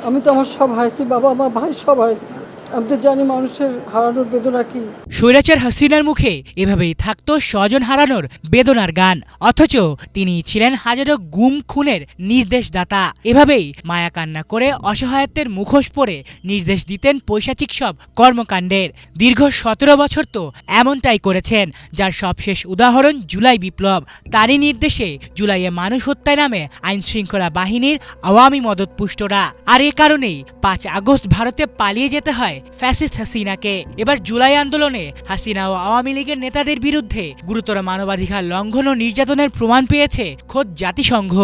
আমি তো আমার সব হারাইছি, বাবা মা ভাই সব হারাইছি। আমি তো জানি মানুষের হারানোর বেদনা কি। স্বৈরাচার হাসিনার মুখে এভাবেই থাকতো স্বজন হারানোর বেদনার গান, অথচ তিনি ছিলেন হাজারো গুম খুনের নির্দেশদাতা। এভাবেই মায়া কান্না করে অসহায়ত্বের মুখোশ পরে নির্দেশ দিতেন পৈশাচিক সব কর্মকাণ্ডের। দীর্ঘ ১৭ বছর তো এমনটাই করেছেন, যার সবশেষ উদাহরণ জুলাই বিপ্লব। তারই নির্দেশে জুলাইয়ে মানুষ হত্যায় নামে আইন শৃঙ্খলা বাহিনীর আওয়ামী মদতপুষ্টরা। আর এ কারণেই ৫ আগস্ট ভারতে পালিয়ে যেতে হয় ফ্যাসিস্ট হাসিনাকে। এবার জুলাই আন্দোলনে হাসিনা ও আওয়ামী লীগের নেতাদের বিরুদ্ধে গুরুতর মানবাধিকার লঙ্ঘন ও নির্যাতনের প্রমাণ পেয়েছে খোদ জাতিসংঘ।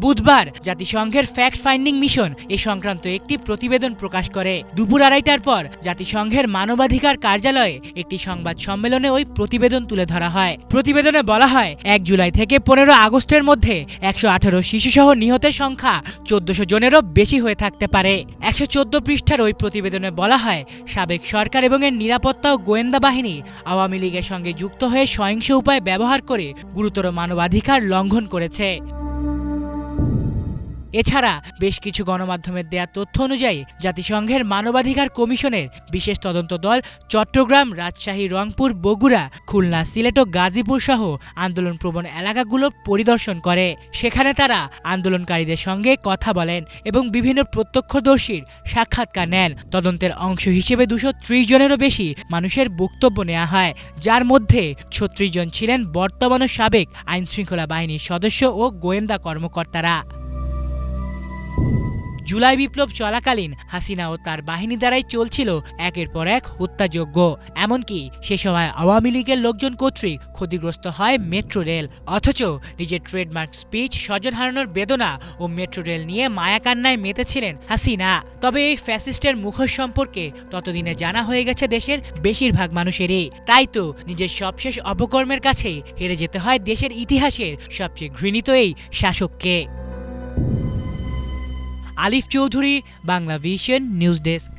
বুধবার জাতিসংঘের ফ্যাক্ট ফাইন্ডিং মিশন এ সংক্রান্ত একটি প্রতিবেদন প্রকাশ করে। দুপুর ২:৩০টার পর জাতিসংঘের মানবাধিকার কার্যালয়ে একটি সংবাদ সম্মেলনে ওই প্রতিবেদন তুলে ধরা হয়। প্রতিবেদনে বলা হয়, ১ জুলাই থেকে ১৫ আগস্টের মধ্যে ১১৮ শিশুসহ নিহতের সংখ্যা ১৪০০ জনেরও বেশি হয়ে থাকতে পারে। ১১৪ পৃষ্ঠার ওই প্রতিবেদনে বলা হয়, সাবেক সরকার এবং এর নিরাপত্তা ও গোয়েন্দা বাহিনী আওয়ামী লীগের সঙ্গে যুক্ত হয়ে সহিংস উপায় ব্যবহার করে গুরুতর মানবাধিকার লঙ্ঘন করেছে। এছাড়া বেশ কিছু গণমাধ্যমের দেয়া তথ্য অনুযায়ী জাতিসংঘের মানবাধিকার কমিশনের বিশেষ তদন্ত দল চট্টগ্রাম, রাজশাহী, রংপুর, বগুড়া, খুলনা, সিলেট ও গাজীপুর সহ আন্দোলনপ্রবণ এলাকাগুলো পরিদর্শন করে। সেখানে তারা আন্দোলনকারীদের সঙ্গে কথা বলেন এবং বিভিন্ন প্রত্যক্ষদর্শীর সাক্ষাৎকার নেন। তদন্তের অংশ হিসেবে ২৩০ জনেরও বেশি মানুষের বক্তব্য নেওয়া হয়, যার মধ্যে ৩৬ জন ছিলেন বর্তমান ও সাবেক আইনশৃঙ্খলা বাহিনীর সদস্য ও গোয়েন্দা কর্মকর্তারা। জুলাই বিপ্লব চলাকালীন হাসিনা ও তার বাহিনী দ্বারাই চলছিল একের পর এক হত্যাযজ্ঞ। এমনকি সে সময় আওয়ামী লীগের লোকজন কর্তৃক ক্ষতিগ্রস্ত হয় মেট্রো রেল। অথচ নিজের ট্রেডমার্ক স্পিচ, স্বজন হারানোর বেদনা ও মেট্রো রেল নিয়ে মায়াকান্নায় মেতেছিলেন হাসিনা। তবে এই ফ্যাসিস্টের মুখোশ সম্পর্কে ততদিনে জানা হয়ে গেছে দেশের বেশিরভাগ মানুষেরই। তাই তো নিজের সবশেষ অপকর্মের কাছে হেরে যেতে হয় দেশের ইতিহাসের সবচেয়ে ঘৃণিত এই শাসককে। আলিফ Chowdhury, Bangla vision news desk.